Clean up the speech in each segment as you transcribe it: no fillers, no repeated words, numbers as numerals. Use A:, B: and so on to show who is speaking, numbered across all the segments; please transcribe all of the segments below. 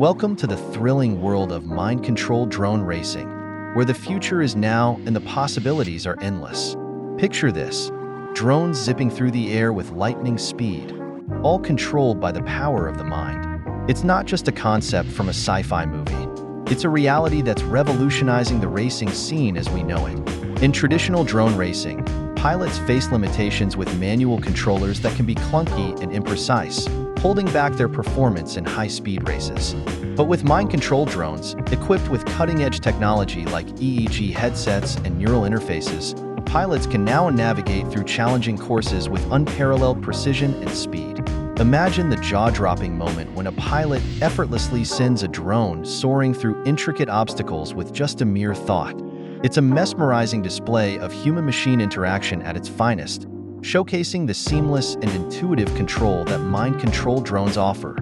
A: Welcome to the thrilling world of mind-controlled drone racing, where the future is now and the possibilities are endless. Picture this: drones zipping through the air with lightning speed, all controlled by the power of the mind. It's not just a concept from a sci-fi movie. It's a reality that's revolutionizing the racing scene as we know it. In traditional drone racing, pilots face limitations with manual controllers that can be clunky and imprecise, holding back their performance in high-speed races. But with mind-controlled drones, equipped with cutting-edge technology like EEG headsets and neural interfaces, pilots can now navigate through challenging courses with unparalleled precision and speed. Imagine the jaw-dropping moment when a pilot effortlessly sends a drone soaring through intricate obstacles with just a mere thought. It's a mesmerizing display of human-machine interaction at its finest, showcasing the seamless and intuitive control that mind-controlled drones offer.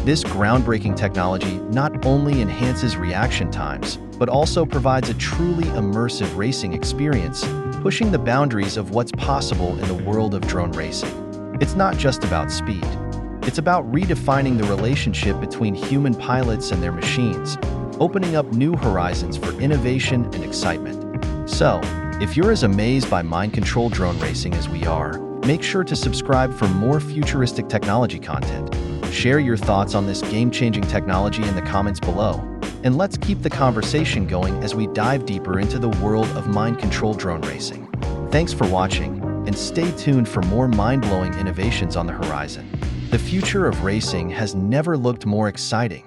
A: This groundbreaking technology not only enhances reaction times, but also provides a truly immersive racing experience, pushing the boundaries of what's possible in the world of drone racing. It's not just about speed. It's about redefining the relationship between human pilots and their machines, opening up new horizons for innovation and excitement. So, if you're as amazed by mind-controlled drone racing as we are, make sure to subscribe for more futuristic technology content. Share your thoughts on this game-changing technology in the comments below, and let's keep the conversation going as we dive deeper into the world of mind-controlled drone racing. Thanks for watching, and stay tuned for more mind-blowing innovations on the horizon. The future of racing has never looked more exciting.